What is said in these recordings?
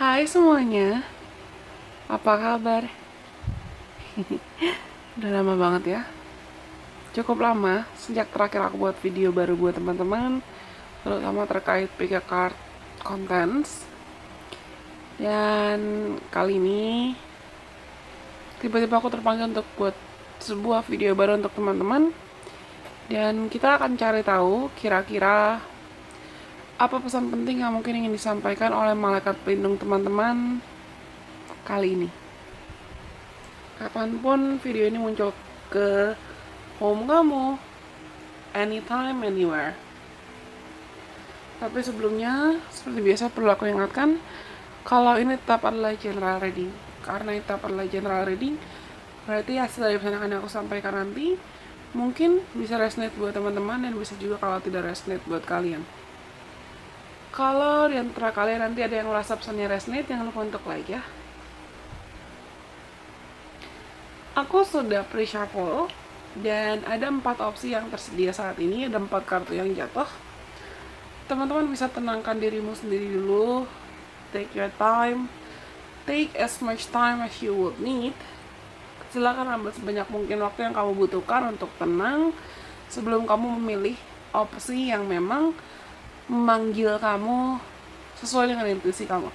Hai semuanya, apa kabar? Udah lama banget ya. Cukup lama sejak terakhir aku buat video baru buat teman-teman, terutama terkait Picard Contents. Dan kali ini tiba-tiba aku terpanggil untuk buat sebuah video baru untuk teman-teman. Dan kita akan cari tahu kira-kira apa pesan penting yang mungkin ingin disampaikan oleh malaikat pelindung teman-teman kali ini. Kapanpun video ini muncul ke home kamu, anytime, anywhere. Tapi sebelumnya, seperti biasa perlu aku ingatkan, kalau ini tetap adalah general reading. Karena ini tetap adalah general reading, berarti hasil dari pesan yang akan aku sampaikan nanti mungkin bisa resonate buat teman-teman dan bisa juga kalau tidak resonate buat kalian. Kalau di antara kalian nanti ada yang merasa pesannya resonate, jangan lupa untuk like ya. Aku sudah pre-shuffle dan ada 4 opsi yang tersedia saat ini, ada 4 kartu yang jatuh. Teman-teman bisa tenangkan dirimu sendiri dulu, take your time, take as much time as you would need. Silakan ambil sebanyak mungkin waktu yang kamu butuhkan untuk tenang sebelum kamu memilih opsi yang memang memanggil kamu sesuai dengan intuisi kamu.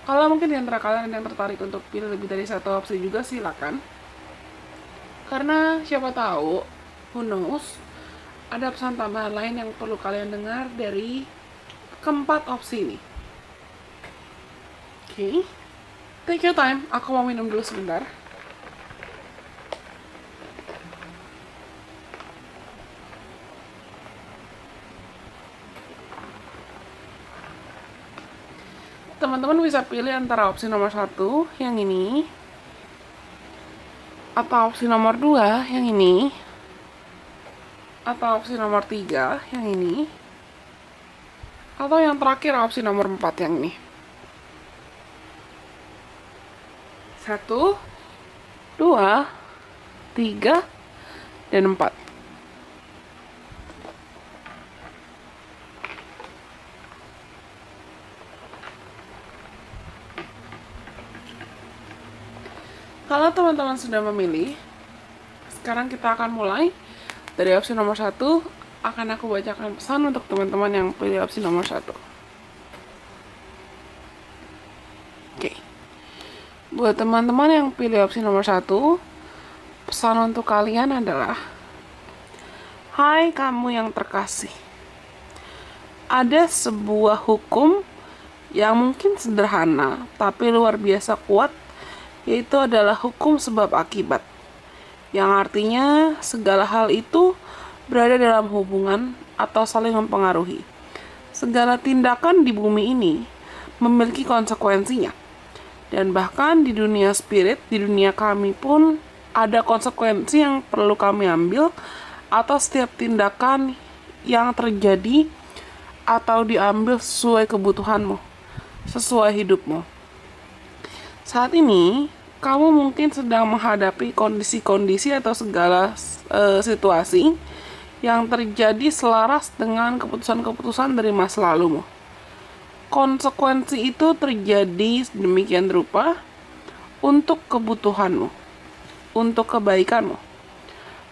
Kalau mungkin di antara kalian ada yang tertarik untuk pilih lebih dari satu opsi juga, silakan. Karena siapa tahu, who knows, ada pesan tambahan lain yang perlu kalian dengar dari keempat opsi ini. Oke, take your time. Aku mau minum dulu sebentar. Teman-teman bisa pilih antara opsi nomor 1 yang ini atau opsi nomor 2 yang ini atau opsi nomor 3 yang ini atau yang terakhir opsi nomor 4 yang ini. 1, 2, 3, dan 4. Kalau teman-teman sudah memilih, sekarang kita akan mulai dari opsi nomor 1. Akan aku bacakan pesan untuk teman-teman yang pilih opsi nomor 1. Oke. Buat teman-teman yang pilih opsi nomor 1, pesan untuk kalian adalah: hai kamu yang terkasih. Ada sebuah hukum yang mungkin sederhana tapi luar biasa kuat, yaitu adalah hukum sebab akibat, yang artinya segala hal itu berada dalam hubungan atau saling mempengaruhi. Segala tindakan di bumi ini memiliki konsekuensinya, dan bahkan di dunia spirit, di dunia kami pun ada konsekuensi yang perlu kami ambil atas setiap tindakan yang terjadi atau diambil sesuai kebutuhanmu, sesuai hidupmu. Saat ini kamu mungkin sedang menghadapi kondisi-kondisi atau segala situasi yang terjadi selaras dengan keputusan-keputusan dari masa lalumu. Konsekuensi itu terjadi sedemikian rupa untuk kebutuhanmu, untuk kebaikanmu.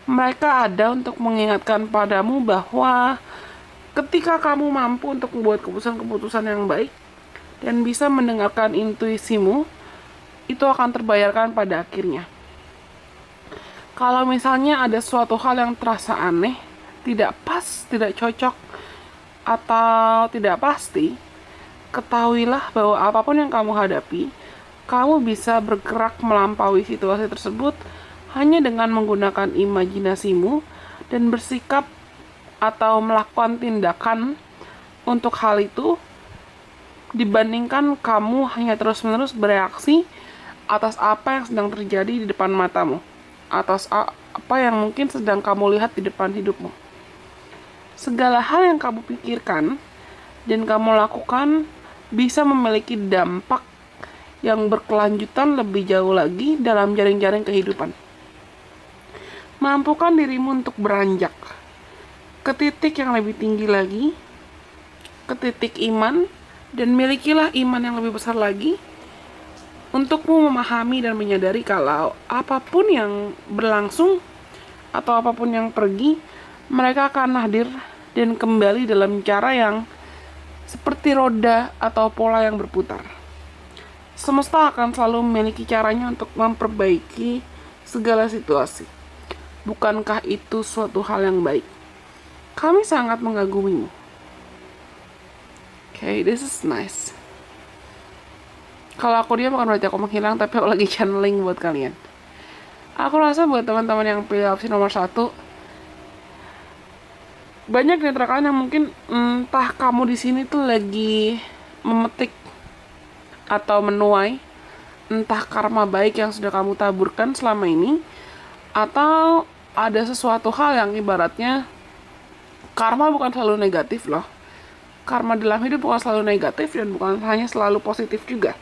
Mereka ada untuk mengingatkan padamu bahwa ketika kamu mampu untuk membuat keputusan-keputusan yang baik dan bisa mendengarkan intuisimu, itu akan terbayarkan pada akhirnya. Kalau misalnya ada suatu hal yang terasa aneh, tidak pas, tidak cocok, atau tidak pasti, ketahuilah bahwa apapun yang kamu hadapi, kamu bisa bergerak melampaui situasi tersebut hanya dengan menggunakan imajinasimu dan bersikap atau melakukan tindakan untuk hal itu, dibandingkan kamu hanya terus-menerus bereaksi atas apa yang sedang terjadi di depan matamu, atas apa yang mungkin sedang kamu lihat di depan hidupmu. Segala hal yang kamu pikirkan dan kamu lakukan bisa memiliki dampak yang berkelanjutan lebih jauh lagi dalam jaring-jaring kehidupan. Mampukan dirimu untuk beranjak ke titik yang lebih tinggi lagi, ke titik iman Dan milikilah iman yang lebih besar lagi untukmu memahami dan menyadari kalau apapun yang berlangsung atau apapun yang pergi, mereka akan hadir dan kembali dalam cara yang seperti roda atau pola yang berputar. Semesta akan selalu memiliki caranya untuk memperbaiki segala situasi. Bukankah itu suatu hal yang baik? Kami sangat mengagumimu. Okay, this is nice. Kalau aku diam bukan berarti aku menghilang, tapi aku lagi channeling buat kalian. Aku rasa buat teman-teman yang pilih opsi nomor 1, banyak di antara kalian yang mungkin entah kamu di sini tuh lagi memetik atau menuai entah karma baik yang sudah kamu taburkan selama ini, atau ada sesuatu hal yang ibaratnya karma bukan selalu negatif loh. Karma dalam hidup bukan selalu negatif dan bukan hanya selalu positif juga.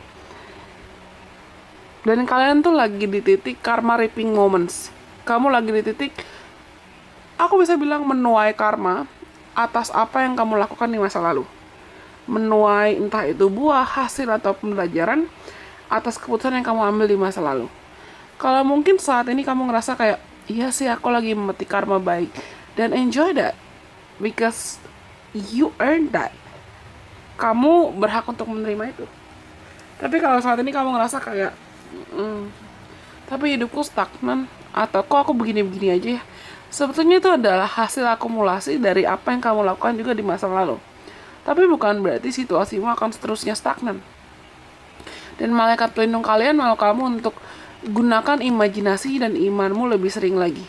Dan kalian tuh lagi di titik karma reaping moments. Kamu lagi di titik, aku bisa bilang menuai karma atas apa yang kamu lakukan di masa lalu. Menuai entah itu buah, hasil, atau pembelajaran atas keputusan yang kamu ambil di masa lalu. Kalau mungkin saat ini kamu ngerasa kayak, iya sih aku lagi memetik karma baik. Dan enjoy that. Because you earned that. Kamu berhak untuk menerima itu. Tapi kalau saat ini kamu ngerasa kayak, tapi hidupku stagnan, atau kok aku begini-begini aja ya, sebetulnya itu adalah hasil akumulasi dari apa yang kamu lakukan juga di masa lalu. Tapi bukan berarti situasimu akan seterusnya stagnan. Dan malaikat pelindung kalian mau kamu untuk gunakan imajinasi dan imanmu lebih sering lagi.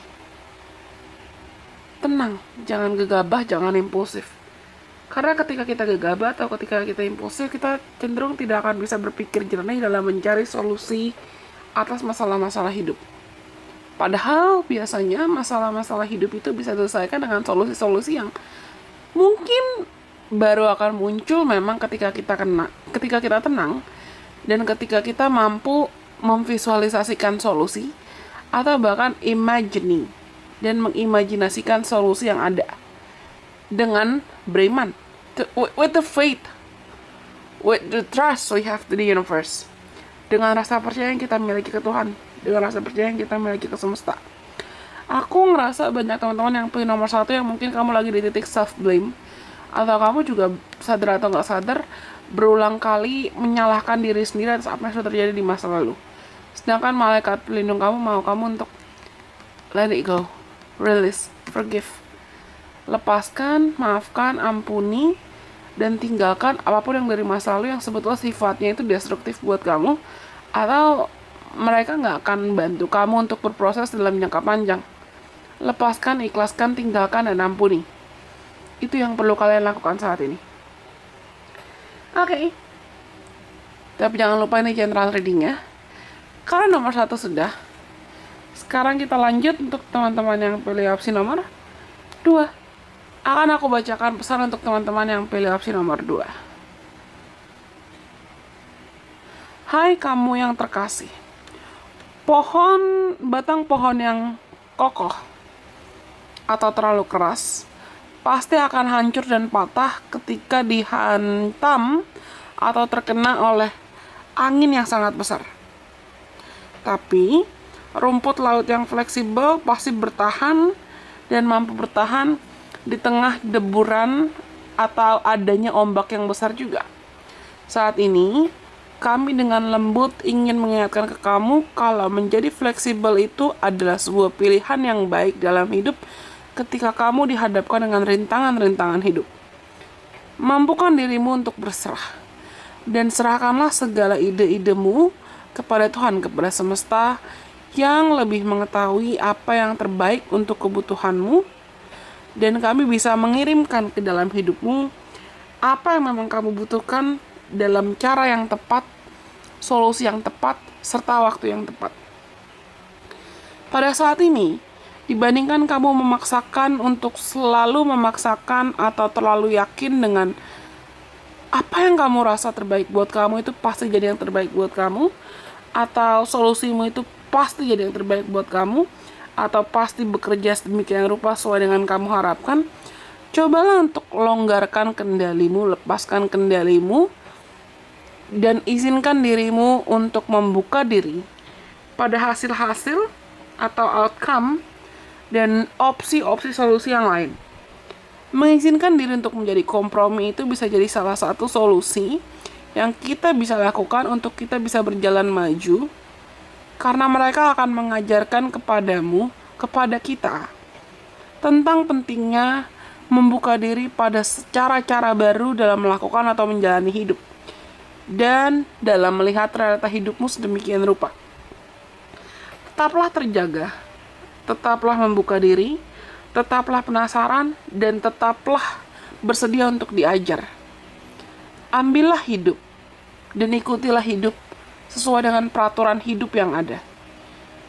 Tenang, jangan gegabah, jangan impulsif. Karena ketika kita gegabah atau ketika kita impulsif, kita cenderung tidak akan bisa berpikir jernih dalam mencari solusi atas masalah-masalah hidup. Padahal biasanya masalah-masalah hidup itu bisa diselesaikan dengan solusi-solusi yang mungkin baru akan muncul memang ketika kita tenang dan ketika kita mampu memvisualisasikan solusi atau bahkan imagining dan mengimajinasikan solusi yang ada dengan beriman, with the faith, with the trust we have to the universe, dengan rasa percaya yang kita miliki ke Tuhan, dengan rasa percaya yang kita miliki ke semesta. Aku ngerasa banyak teman-teman yang pilih nomor 1 yang mungkin kamu lagi di titik self blame, atau kamu juga sadar atau nggak sadar berulang kali menyalahkan diri sendiri atas apa yang sudah terjadi di masa lalu. Sedangkan malaikat pelindung kamu mau kamu untuk let it go, release, forgive. Lepaskan, maafkan, ampuni, dan tinggalkan apapun yang dari masa lalu yang sebetulnya sifatnya itu destruktif buat kamu, atau mereka nggak akan bantu kamu untuk berproses dalam jangka panjang. Lepaskan, ikhlaskan, tinggalkan, dan ampuni. Itu yang perlu kalian lakukan saat ini. Oke. Tapi jangan lupa ini general reading ya. Kalau nomor 1 sudah, sekarang kita lanjut untuk teman-teman yang pilih opsi nomor 2. Akan aku bacakan pesan untuk teman-teman yang pilih opsi nomor 2. Hai kamu yang terkasih. Batang pohon yang kokoh atau terlalu keras pasti akan hancur dan patah ketika dihantam atau terkena oleh angin yang sangat besar. Tapi rumput laut yang fleksibel pasti bertahan dan mampu bertahan di tengah deburan atau adanya ombak yang besar juga. Saat ini, kami dengan lembut ingin mengingatkan ke kamu kalau menjadi fleksibel itu adalah sebuah pilihan yang baik dalam hidup ketika kamu dihadapkan dengan rintangan-rintangan hidup. Mampukan dirimu untuk berserah, dan serahkanlah segala ide-idemu kepada Tuhan, kepada semesta yang lebih mengetahui apa yang terbaik untuk kebutuhanmu, dan kami bisa mengirimkan ke dalam hidupmu apa yang memang kamu butuhkan dalam cara yang tepat, solusi yang tepat, serta waktu yang tepat. Pada saat ini, dibandingkan kamu memaksakan untuk selalu memaksakan atau terlalu yakin dengan apa yang kamu rasa terbaik buat kamu itu pasti jadi yang terbaik buat kamu, atau solusimu itu pasti jadi yang terbaik buat kamu, atau pasti bekerja sedemikian rupa sesuai dengan kamu harapkan, cobalah untuk longgarkan kendalimu, lepaskan kendalimu, dan izinkan dirimu untuk membuka diri pada hasil-hasil atau outcome dan opsi-opsi solusi yang lain. Mengizinkan diri untuk menjadi kompromi itu bisa jadi salah satu solusi yang kita bisa lakukan untuk kita bisa berjalan maju, karena mereka akan mengajarkan kepadamu, kepada kita, tentang pentingnya membuka diri pada cara-cara baru dalam melakukan atau menjalani hidup, dan dalam melihat realita hidupmu sedemikian rupa. Tetaplah terjaga, tetaplah membuka diri, tetaplah penasaran, dan tetaplah bersedia untuk diajar. Ambillah hidup, dan ikutilah hidup sesuai dengan peraturan hidup yang ada.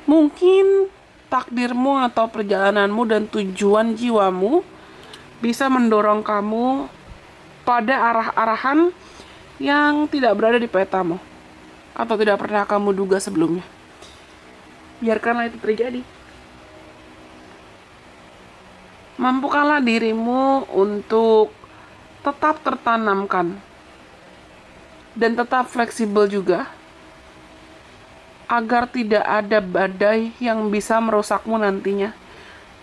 Mungkin takdirmu atau perjalananmu dan tujuan jiwamu bisa mendorong kamu pada arah-arahan yang tidak berada di petamu atau tidak pernah kamu duga sebelumnya. Biarkanlah itu terjadi. Mampukanlah dirimu untuk tetap tertanamkan dan tetap fleksibel juga, agar tidak ada badai yang bisa merusakmu nantinya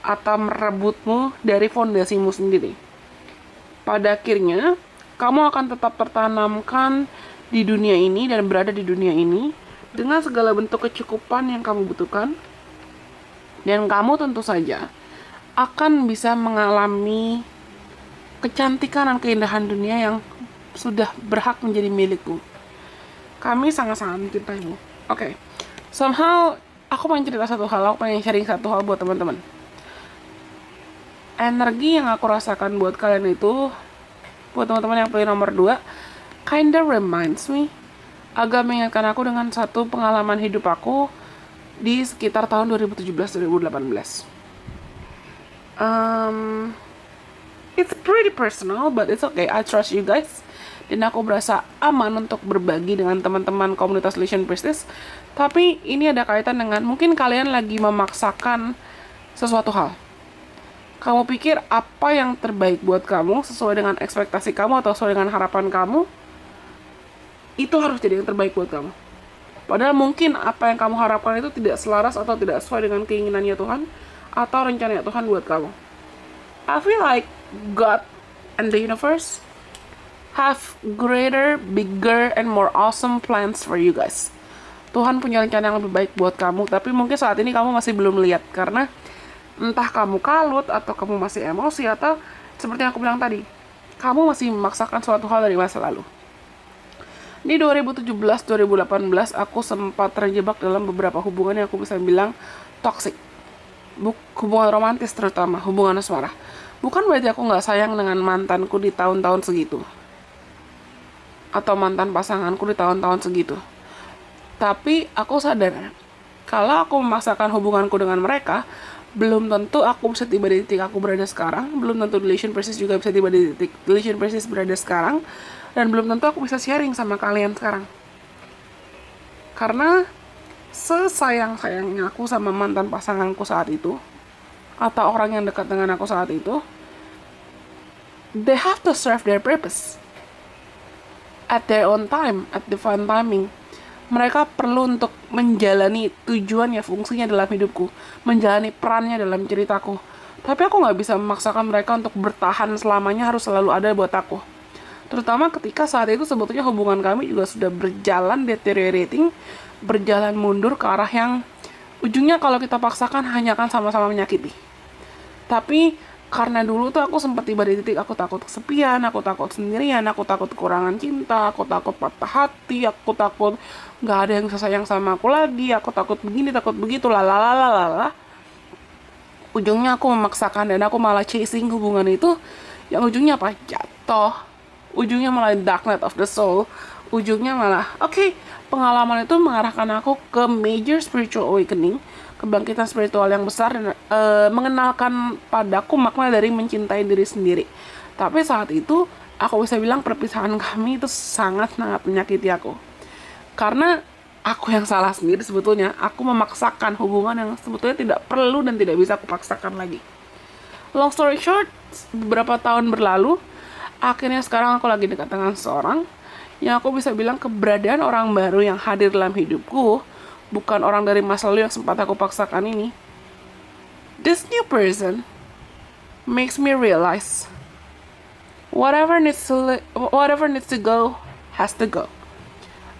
atau merebutmu dari fondasimu sendiri. Pada akhirnya, kamu akan tetap tertanamkan di dunia ini dan berada di dunia ini dengan segala bentuk kecukupan yang kamu butuhkan. Dan kamu tentu saja akan bisa mengalami kecantikan dan keindahan dunia yang sudah berhak menjadi milikmu. Kami sangat-sangat mencintaimu. Oke. Somehow, aku pengen cerita satu hal, aku pengen sharing satu hal buat teman-teman. Energi yang aku rasakan buat kalian itu, buat teman-teman yang pilih nomor 2, kinda reminds me, agak mengingatkan aku dengan satu pengalaman hidup aku di sekitar tahun 2017-2018. It's pretty personal, but it's okay. I trust you guys. Dan aku berasa aman untuk berbagi dengan teman-teman komunitas Lesion Priestess. Tapi ini ada kaitan dengan mungkin kalian lagi memaksakan sesuatu hal. Kamu pikir apa yang terbaik buat kamu sesuai dengan ekspektasi kamu atau sesuai dengan harapan kamu, itu harus jadi yang terbaik buat kamu. Padahal mungkin apa yang kamu harapkan itu tidak selaras atau tidak sesuai dengan keinginannya Tuhan atau rencananya Tuhan buat kamu. I feel like God and the universe have greater, bigger, and more awesome plans for you guys. Tuhan punya rencana yang lebih baik buat kamu, tapi mungkin saat ini kamu masih belum lihat karena entah kamu kalut atau kamu masih emosi atau seperti yang aku bilang tadi, kamu masih memaksakan suatu hal dari masa lalu. Di 2017-2018 aku sempat terjebak dalam beberapa hubungan yang aku bisa bilang toxic. Hubungan romantis terutama, hubungan asmara. Bukan berarti aku gak sayang dengan mantanku di tahun-tahun segitu, atau mantan pasanganku di tahun-tahun segitu. Tapi aku sadar, kalau aku memaksakan hubunganku dengan mereka, belum tentu aku bisa tiba di titik aku berada sekarang. Belum tentu Lesion Priestess juga bisa tiba di titik Lesion Priestess berada sekarang. Dan belum tentu aku bisa sharing sama kalian sekarang. Karena sesayang-sayangnya aku sama mantan pasanganku saat itu, atau orang yang dekat dengan aku saat itu, they have to serve their purpose at their own time, at divine timing. Mereka perlu untuk menjalani tujuannya, fungsinya dalam hidupku, menjalani perannya dalam ceritaku. Tapi aku gak bisa memaksakan mereka untuk bertahan selamanya harus selalu ada buat aku. Terutama ketika saat itu sebetulnya hubungan kami juga sudah berjalan deteriorating, berjalan mundur ke arah yang ujungnya kalau kita paksakan hanya akan sama-sama menyakiti. Tapi karena dulu tuh aku sempat tiba di titik aku takut kesepian, aku takut sendirian, aku takut kekurangan cinta, aku takut patah hati, aku takut gak ada yang bisa sayang sama aku lagi, aku takut begini, takut begitu, lalalala. Ujungnya aku memaksakan dan aku malah chasing hubungan itu, yang ujungnya apa? Jatuh. Ujungnya malah dark night of the soul. Ujungnya malah, pengalaman itu mengarahkan aku ke major spiritual awakening, kebangkitan spiritual yang besar, dan mengenalkan padaku makna dari mencintai diri sendiri. Tapi saat itu aku bisa bilang perpisahan kami itu sangat-sangat menyakiti aku, karena aku yang salah sendiri sebetulnya. Aku memaksakan hubungan yang sebetulnya tidak perlu dan tidak bisa aku paksakan lagi. Long story short, beberapa tahun berlalu, akhirnya sekarang aku lagi dekat dengan seseorang Yang aku bisa bilang keberadaan orang baru yang hadir dalam hidupku, bukan orang dari masa lalu yang sempat aku paksakan ini. This new person makes me realize whatever needs to go has to go.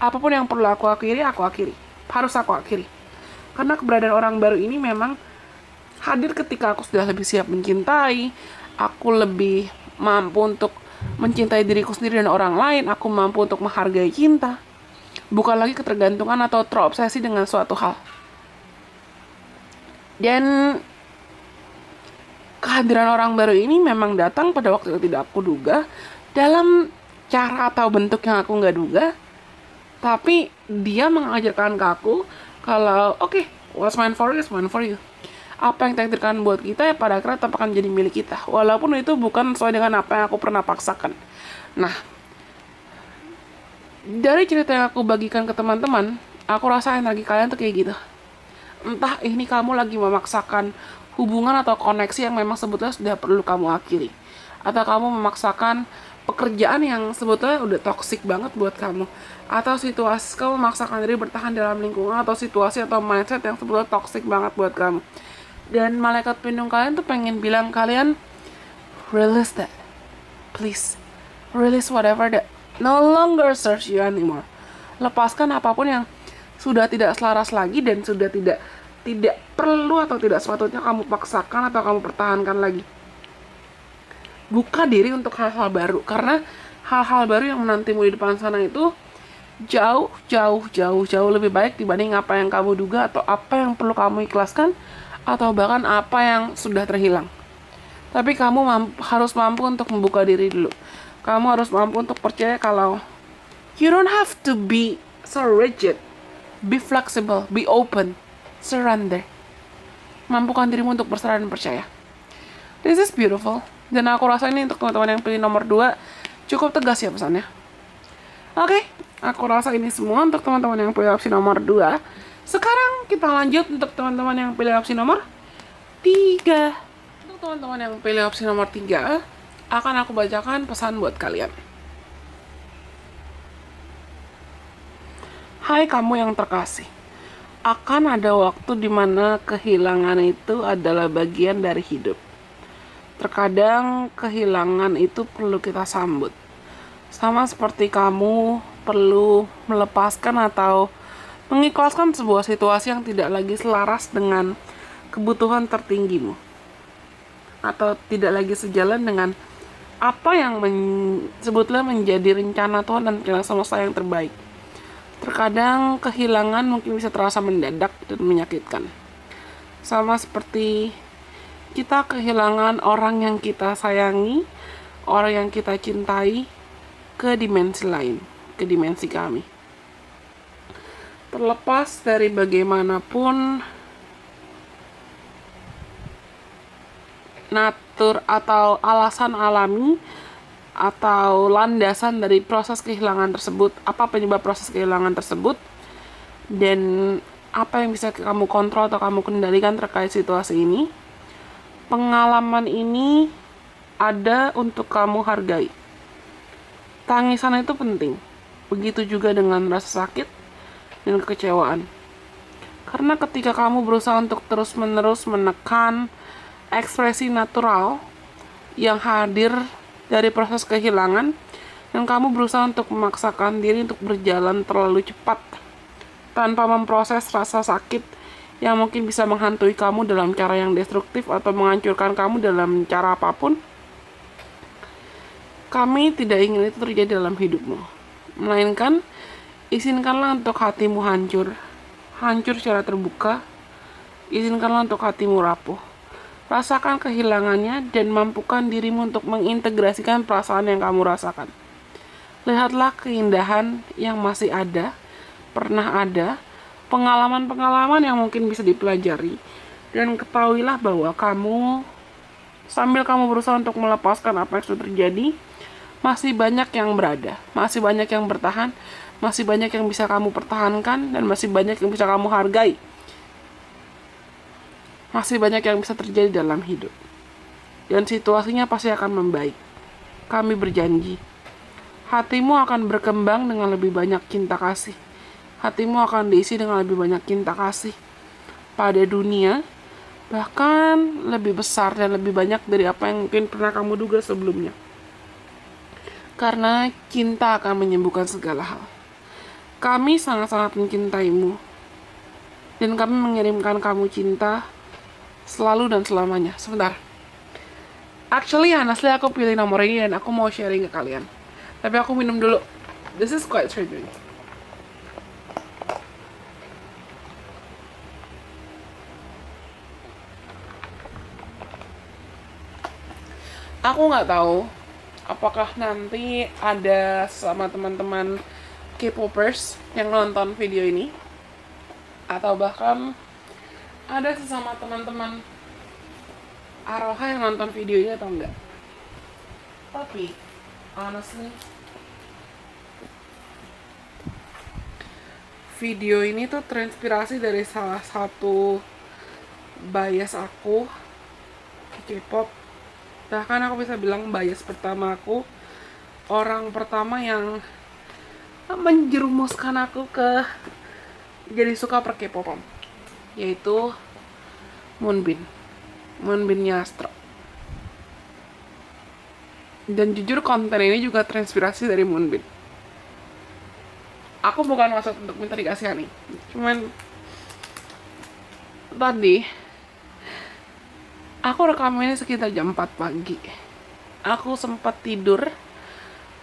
Apapun yang perlu aku akhiri, harus aku akhiri. Karena keberadaan orang baru ini memang hadir ketika aku sudah lebih siap mencintai, aku lebih mampu untuk mencintai diriku sendiri dan orang lain, aku mampu untuk menghargai cinta, bukan lagi ketergantungan atau terobsesi dengan suatu hal. Dan kehadiran orang baru ini memang datang pada waktu yang tidak aku duga, dalam cara atau bentuk yang aku nggak duga, tapi dia mengajarkan ke aku kalau oke, what's meant for you is meant for you. Apa yang takdirkan buat kita ya pada akhirnya tetap akan jadi milik kita, walaupun itu bukan sesuai dengan apa yang aku pernah paksakan. Nah, dari cerita yang aku bagikan ke teman-teman, aku rasa energi kalian tuh kayak gitu. Entah ini kamu lagi memaksakan hubungan atau koneksi yang memang sebetulnya sudah perlu kamu akhiri, atau kamu memaksakan pekerjaan yang sebetulnya udah toksik banget buat kamu, atau situasi kamu memaksakan diri bertahan dalam lingkungan atau situasi atau mindset yang sebetulnya toksik banget buat kamu. Dan malaikat pelindung kalian tuh pengen bilang kalian release that, please, release whatever that no longer serves you anymore. Lepaskan apapun yang sudah tidak selaras lagi dan sudah tidak perlu atau tidak sepatutnya kamu paksakan atau kamu pertahankan lagi. Buka diri untuk hal-hal baru, karena hal-hal baru yang menantimu di depan sana itu jauh lebih baik dibanding apa yang kamu duga atau apa yang perlu kamu ikhlaskan atau bahkan apa yang sudah terhilang. Tapi kamu harus mampu untuk membuka diri dulu. Kamu harus mampu untuk percaya kalau you don't have to be so rigid. Be flexible, be open, surrender. Mampukan dirimu untuk berserah dan percaya. This is beautiful. Dan aku rasa ini untuk teman-teman yang pilih nomor 2 cukup tegas ya pesannya. Oke, aku rasa ini semua untuk teman-teman yang pilih opsi nomor 2. Sekarang kita lanjut untuk teman-teman yang pilih opsi nomor 3. Untuk teman-teman yang pilih opsi nomor 3, akan aku bacakan pesan buat kalian. Hai kamu yang terkasih, akan ada waktu di mana kehilangan itu adalah bagian dari hidup. Terkadang kehilangan itu perlu kita sambut. Sama seperti kamu perlu melepaskan atau mengikhlaskan sebuah situasi yang tidak lagi selaras dengan kebutuhan tertinggimu, atau tidak lagi sejalan dengan apa yang sebetulnya menjadi rencana Tuhan dan rencana semesta yang terbaik. Terkadang kehilangan mungkin bisa terasa mendadak dan menyakitkan. Sama seperti kita kehilangan orang yang kita sayangi, orang yang kita cintai ke dimensi lain, ke dimensi kami. Terlepas dari bagaimanapun natur atau alasan alami atau landasan dari proses kehilangan tersebut, apa penyebab proses kehilangan tersebut, dan apa yang bisa kamu kontrol atau kamu kendalikan terkait situasi ini, pengalaman ini ada untuk kamu hargai. Tangisan itu penting, begitu juga dengan rasa sakit dan kekecewaan. Karena ketika kamu berusaha untuk terus-menerus menekan ekspresi natural yang hadir dari proses kehilangan, dan kamu berusaha untuk memaksakan diri untuk berjalan terlalu cepat tanpa memproses rasa sakit yang mungkin bisa menghantui kamu dalam cara yang destruktif atau menghancurkan kamu dalam cara apapun, kami tidak ingin itu terjadi dalam hidupmu. Melainkan izinkanlah untuk hatimu hancur secara terbuka. Izinkanlah untuk hatimu rapuh. Rasakan kehilangannya dan mampukan dirimu untuk mengintegrasikan perasaan yang kamu rasakan. Lihatlah keindahan yang masih ada, pernah ada, pengalaman-pengalaman yang mungkin bisa dipelajari, dan ketahuilah bahwa sambil kamu berusaha untuk melepaskan apa yang sudah terjadi, masih banyak yang berada, masih banyak yang bertahan, masih banyak yang bisa kamu pertahankan, dan masih banyak yang bisa kamu hargai. Masih banyak yang bisa terjadi dalam hidup. Dan situasinya pasti akan membaik. Kami berjanji. Hatimu akan berkembang dengan lebih banyak cinta kasih. Hatimu akan diisi dengan lebih banyak cinta kasih pada dunia, bahkan lebih besar dan lebih banyak dari apa yang mungkin pernah kamu duga sebelumnya. Karena cinta akan menyembuhkan segala hal. Kami sangat-sangat mencintaimu, dan kami mengirimkan kamu cinta selalu dan selamanya. Sebentar. Actually, honestly, aku pilih nomor ini dan aku mau sharing ke kalian. Tapi aku minum dulu. This is quite triggering. Aku nggak tahu apakah nanti ada sama teman-teman K-popers yang nonton video ini, atau bahkan ada sesama teman-teman Aroha yang nonton video ini atau enggak. Tapi honestly, video ini tuh terinspirasi dari salah satu bias aku K-pop. Bahkan aku bisa bilang bias pertama aku, orang pertama yang menjerumuskan aku ke jadi suka per K-popan, yaitu Moonbinnya Astro. Dan jujur konten ini juga terinspirasi dari Moonbin. Aku bukan maksud untuk minta dikasihani, cuman tadi aku rekam ini sekitar jam 4 pagi. Aku sempat tidur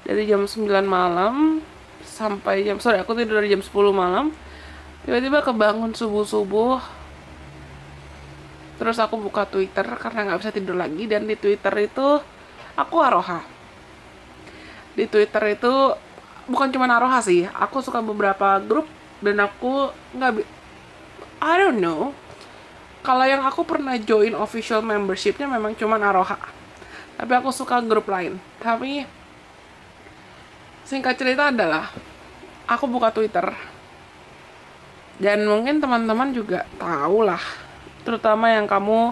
dari jam 9 malam sampai aku tidur dari jam 10 malam. Tiba-tiba kebangun subuh-subuh. Terus aku buka Twitter karena nggak bisa tidur lagi, dan di Twitter itu aku Aroha. Di Twitter itu bukan cuma Aroha sih, aku suka beberapa grup dan aku I don't know. Kalau yang aku pernah join official membershipnya memang cuma Aroha. Tapi aku suka grup lain. Tapi singkat cerita adalah aku buka Twitter. Dan mungkin teman-teman juga tahu lah, terutama yang kamu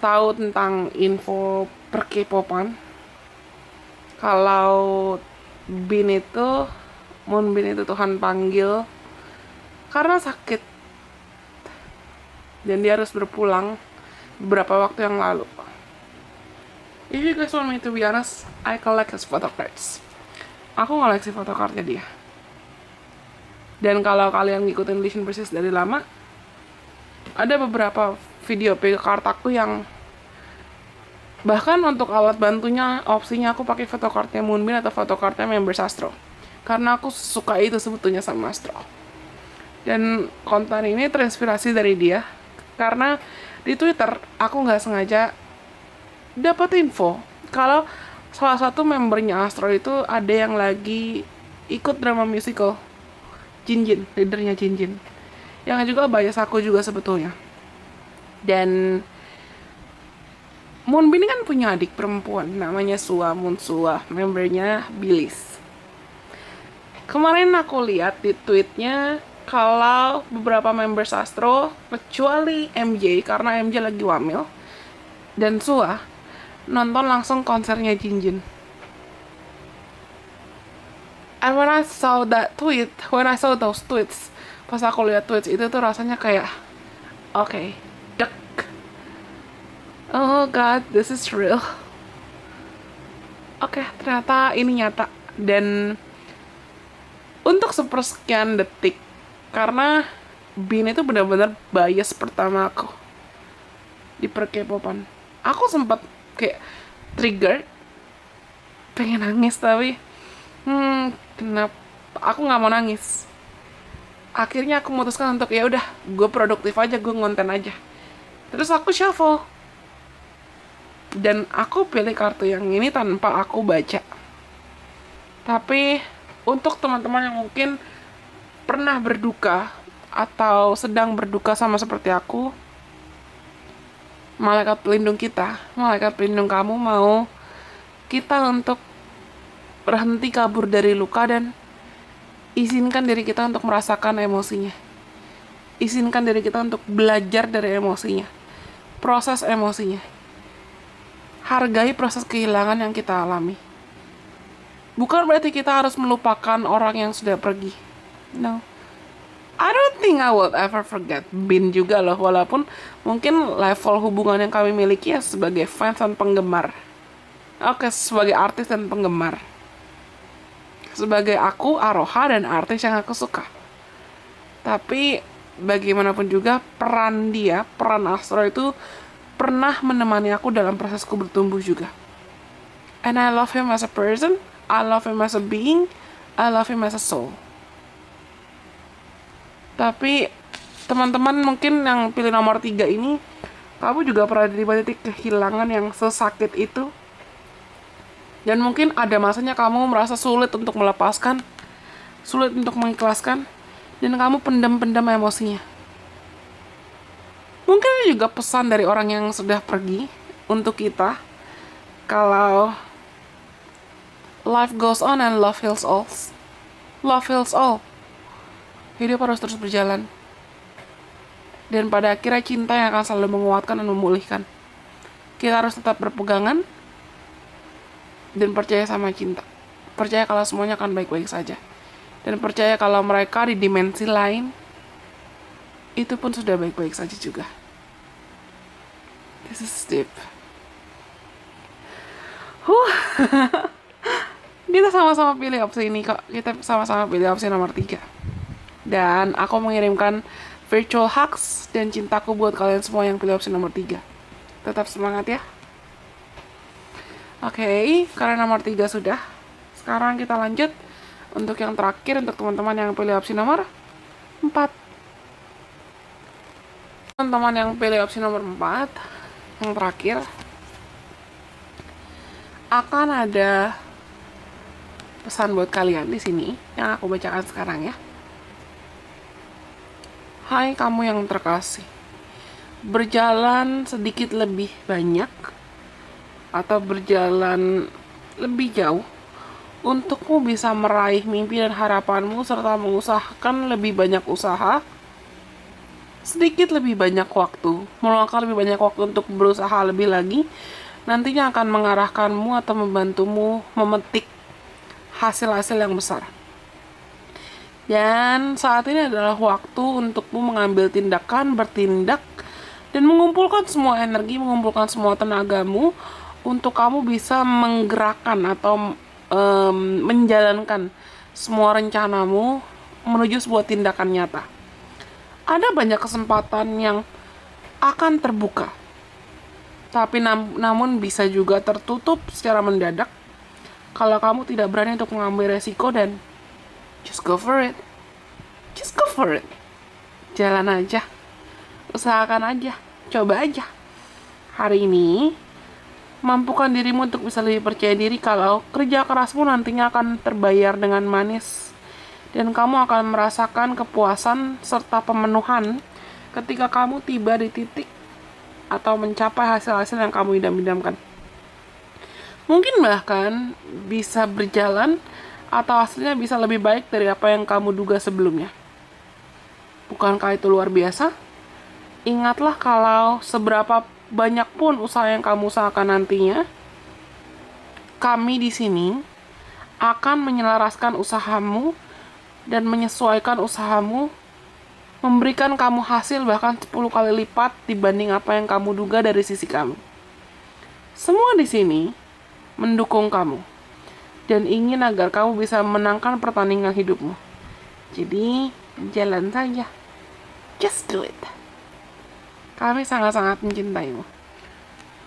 tahu tentang info per K-popan. Kalau Moonbin itu Tuhan panggil karena sakit, dan dia harus berpulang beberapa waktu yang lalu. If you guys want me to be honest, I collect his photo cards. Aku ngoleksi fotokartnya dia. Dan kalau kalian ngikutin Listen Persis dari lama, ada beberapa video card aku yang bahkan untuk alat bantunya opsinya aku pakai fotokartnya Moonbin atau fotokartnya Members Astro. Karena aku suka itu sebetulnya sama Astro. Dan konten ini terinspirasi dari dia. Karena di Twitter aku nggak sengaja dapat info kalau salah satu membernya Astro itu ada yang lagi ikut drama musical Jinjin, leadernya Jinjin, yang juga bias aku juga sebetulnya. Dan Moonbin kan punya adik perempuan namanya Moonsua, membernya Billys. Kemarin aku lihat di tweetnya kalau beberapa member Astro, kecuali MJ karena MJ lagi wamil, dan Sua nonton langsung konsernya Jinjin. And when I saw those tweets, pas aku lihat tweets itu tuh rasanya kayak, okay, dek. Oh god, this is real. Oke, ternyata ini nyata. Dan untuk sepersekian detik, karena Bin itu benar-benar bias pertama aku di per K-popan. Aku sempat kayak trigger, pengen nangis tapi kenapa aku nggak mau nangis. Akhirnya aku memutuskan untuk ya udah, gue produktif aja, gue ngonten aja. Terus aku shuffle dan aku pilih kartu yang ini tanpa aku baca. Tapi untuk teman-teman yang mungkin pernah berduka atau sedang berduka sama seperti aku, malaikat pelindung kita, malaikat pelindung kamu mau kita untuk berhenti kabur dari luka dan izinkan diri kita untuk merasakan emosinya. Izinkan diri kita untuk belajar dari emosinya, proses emosinya. Hargai proses kehilangan yang kita alami. Bukan berarti kita harus melupakan orang yang sudah pergi. No. I don't think I will ever forget Bin juga loh, walaupun mungkin level hubungan yang kami miliki ya sebagai fans dan penggemar. Oke, sebagai artis dan penggemar. Sebagai aku, Aroha, dan artis yang aku suka. Tapi bagaimanapun juga peran Astro itu pernah menemani aku dalam prosesku bertumbuh juga. And I love him as a person, I love him as a being, I love him as a soul. Tapi teman-teman mungkin yang pilih nomor 3 ini, kamu juga pernah di titik kehilangan yang sesakit itu. Dan mungkin ada masanya kamu merasa sulit untuk melepaskan, sulit untuk mengikhlaskan, dan kamu pendam-pendam emosinya. Mungkin juga pesan dari orang yang sudah pergi untuk kita, kalau life goes on and love heals all. Love heals all. Hidup harus terus berjalan. Dan pada akhirnya cinta yang akan selalu menguatkan dan memulihkan. Kita harus tetap berpegangan dan percaya sama cinta. Percaya kalau semuanya akan baik-baik saja. Dan percaya kalau mereka di dimensi lain, itu pun sudah baik-baik saja juga. This is deep. Kita sama-sama pilih opsi ini kok. Kita sama-sama pilih opsi nomor 3. Dan aku mengirimkan virtual hugs dan cintaku buat kalian semua yang pilih opsi nomor 3. Tetap semangat ya. Oke, karena nomor 3 sudah. Sekarang kita lanjut untuk yang terakhir, untuk teman-teman yang pilih opsi nomor 4. Teman-teman yang pilih opsi nomor 4, yang terakhir, akan ada pesan buat kalian di sini yang aku bacakan sekarang ya. Hai kamu yang terkasih, berjalan sedikit lebih banyak atau berjalan lebih jauh untukmu bisa meraih mimpi dan harapanmu, serta mengusahakan lebih banyak usaha, sedikit lebih banyak waktu, meluangkan lebih banyak waktu untuk berusaha lebih lagi, nantinya akan mengarahkanmu atau membantumu memetik hasil-hasil yang besar. Dan saat ini adalah waktu untukmu mengambil tindakan, bertindak, dan mengumpulkan semua energi, mengumpulkan semua tenagamu untuk kamu bisa menggerakkan atau menjalankan semua rencanamu menuju sebuah tindakan nyata. Ada banyak kesempatan yang akan terbuka, tapi namun bisa juga tertutup secara mendadak kalau kamu tidak berani untuk mengambil resiko dan just go for it. Just go for it. Jalan aja. Usahakan aja. Coba aja. Hari ini, mampukan dirimu untuk bisa lebih percaya diri kalau kerja kerasmu nantinya akan terbayar dengan manis. Dan kamu akan merasakan kepuasan serta pemenuhan ketika kamu tiba di titik atau mencapai hasil-hasil yang kamu idam-idamkan. Mungkin bahkan bisa berjalan atau hasilnya bisa lebih baik dari apa yang kamu duga sebelumnya. Bukankah itu luar biasa? Ingatlah kalau seberapa banyak pun usaha yang kamu usahakan nantinya, kami di sini akan menyelaraskan usahamu dan menyesuaikan usahamu, memberikan kamu hasil bahkan 10 kali lipat dibanding apa yang kamu duga dari sisi kami. Semua di sini mendukung kamu dan ingin agar kamu bisa menangkan pertandingan hidupmu. Jadi, jalan saja. Just do it. Kami sangat-sangat mencintaimu.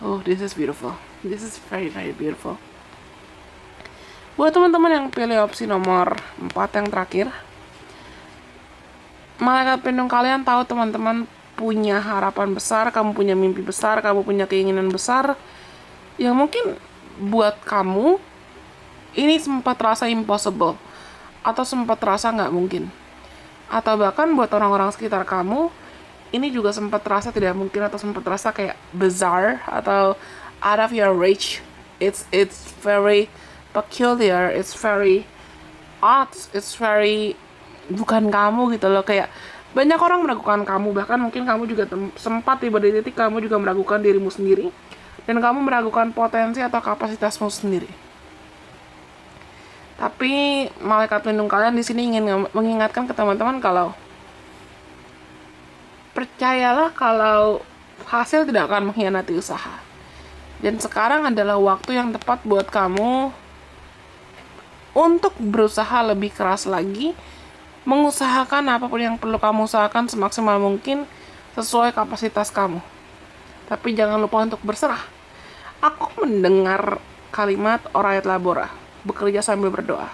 Oh, this is beautiful. This is very, very beautiful. Buat teman-teman yang pilih opsi nomor 4 yang terakhir, malaikat pelindung kalian tahu teman-teman punya harapan besar, kamu punya mimpi besar, kamu punya keinginan besar, yang mungkin buat kamu ini sempat terasa impossible, atau sempat terasa nggak mungkin. Atau bahkan buat orang-orang sekitar kamu, ini juga sempat terasa tidak mungkin, atau sempat terasa kayak bizarre, atau out of your reach. It's very peculiar, it's very odd, it's very bukan kamu gitu loh. Kayak banyak orang meragukan kamu, bahkan mungkin kamu juga sempat tiba di titik kamu juga meragukan dirimu sendiri, dan kamu meragukan potensi atau kapasitasmu sendiri. Tapi malaikat pelindung kalian di sini ingin mengingatkan ke teman-teman kalau percayalah kalau hasil tidak akan mengkhianati usaha. Dan sekarang adalah waktu yang tepat buat kamu untuk berusaha lebih keras lagi, mengusahakan apapun yang perlu kamu usahakan semaksimal mungkin sesuai kapasitas kamu. Tapi jangan lupa untuk berserah. Aku mendengar kalimat Ora et labora, bekerja sambil berdoa.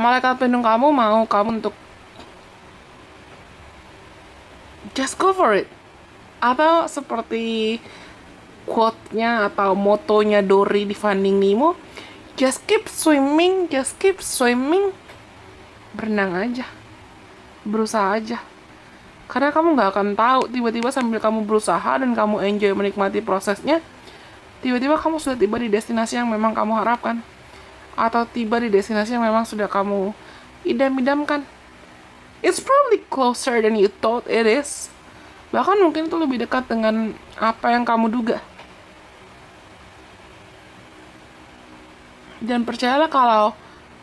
Malaikat pelindung kamu mau kamu untuk just go for it. Atau seperti quote-nya atau motonya Dory di Finding Nemo, just keep swimming, just keep swimming. Berenang aja, berusaha aja. Karena kamu gak akan tahu, tiba-tiba sambil kamu berusaha dan kamu enjoy menikmati prosesnya, tiba-tiba kamu sudah tiba di destinasi yang memang kamu harapkan. Atau tiba di destinasi yang memang sudah kamu idam-idamkan. It's probably closer than you thought it is. Bahkan mungkin itu lebih dekat dengan apa yang kamu duga. Dan percayalah kalau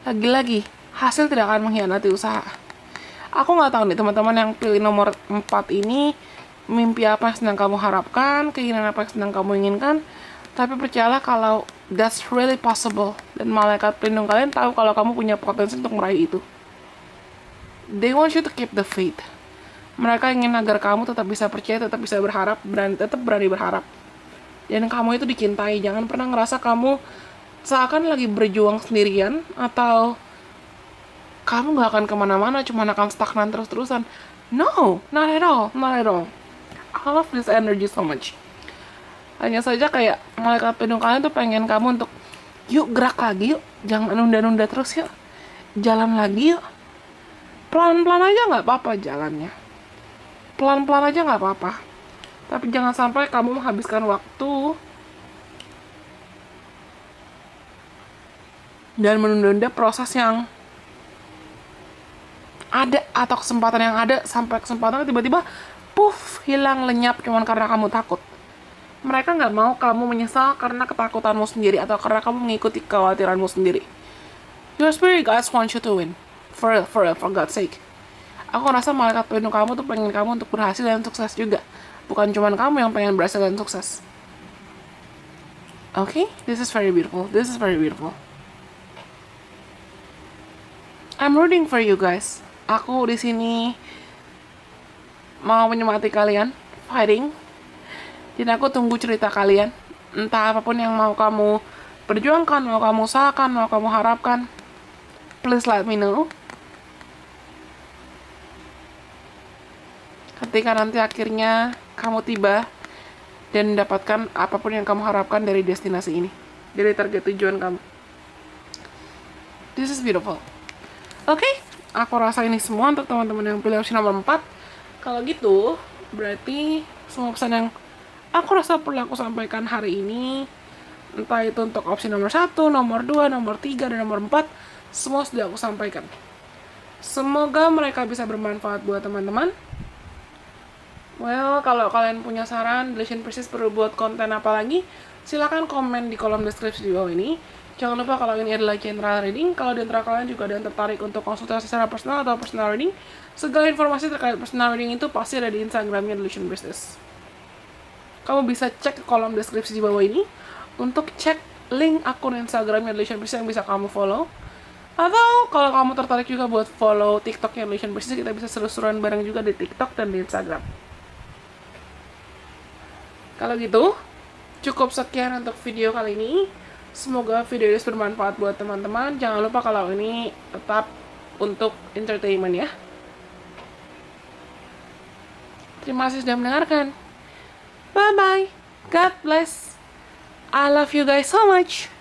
lagi-lagi hasil tidak akan mengkhianati usaha. Aku nggak tahu nih teman-teman yang pilih nomor 4 ini, mimpi apa yang sedang kamu harapkan, keinginan apa yang sedang kamu inginkan. Tapi percayalah kalau that's really possible. Dan malaikat pelindung kalian tahu kalau kamu punya potensi untuk meraih itu. They want you to keep the faith. Mereka ingin agar kamu tetap bisa percaya, tetap bisa berharap, tetap berani berharap. Dan kamu itu dicintai. Jangan pernah ngerasa kamu seakan lagi berjuang sendirian, atau kamu gak akan kemana-mana, cuma akan stagnan terus-terusan. No, not at all, not at all. I love this energy so much. Hanya saja kayak malaikat pelindung kalian tuh pengen kamu untuk yuk gerak lagi yuk, jangan nunda-nunda terus yuk, jalan lagi yuk. Pelan-pelan aja gak apa-apa jalannya, pelan-pelan aja gak apa-apa. Tapi jangan sampai kamu menghabiskan waktu dan menunda-nunda proses yang ada atau kesempatan yang ada, sampai kesempatan tiba-tiba puff, hilang, lenyap cuman karena kamu takut. Mereka nggak mau kamu menyesal karena ketakutanmu sendiri atau karena kamu mengikuti kekhawatiranmu sendiri. Your spirit guys want you to win. For God's sake. Aku rasa malaikat pelindung kamu tuh pengen kamu untuk berhasil dan sukses juga. Bukan cuma kamu yang pengen berhasil dan sukses. Okay? This is very beautiful. This is very beautiful. I'm rooting for you guys. Aku di sini mau menyemangati kalian fighting. Dan aku tunggu cerita kalian. Entah apapun yang mau kamu perjuangkan, mau kamu usahakan, mau kamu harapkan, please let me know. Ketika nanti akhirnya kamu tiba dan mendapatkan apapun yang kamu harapkan dari destinasi ini, dari target tujuan kamu. This is beautiful. Oke, aku rasa ini semua untuk teman-teman yang pilih opsi nomor 4. Kalau gitu, berarti semua pesan yang aku rasa perlu aku sampaikan hari ini, entah itu untuk opsi nomor 1, nomor 2, nomor 3, dan nomor 4, semua sudah aku sampaikan. Semoga mereka bisa bermanfaat buat teman-teman. Well, kalau kalian punya saran, Delusion Princess perlu buat konten apa lagi, silakan komen di kolom deskripsi di bawah ini. Jangan lupa kalau ini adalah general reading, kalau di antara kalian juga ada yang tertarik untuk konsultasi secara personal atau personal reading, segala informasi terkait personal reading itu pasti ada di Instagramnya Delusion Princess. Kamu bisa cek ke kolom deskripsi di bawah ini untuk cek link akun Instagramnya Delusion Princess yang bisa kamu follow. Atau kalau kamu tertarik juga buat follow TikToknya Delusion Princess, kita bisa seru-seruan bareng juga di TikTok dan di Instagram. Kalau gitu, cukup sekian untuk video kali ini. Semoga video ini bermanfaat buat teman-teman. Jangan lupa kalau ini tetap untuk entertainment ya. Terima kasih sudah mendengarkan. Bye-bye. God bless. I love you guys so much.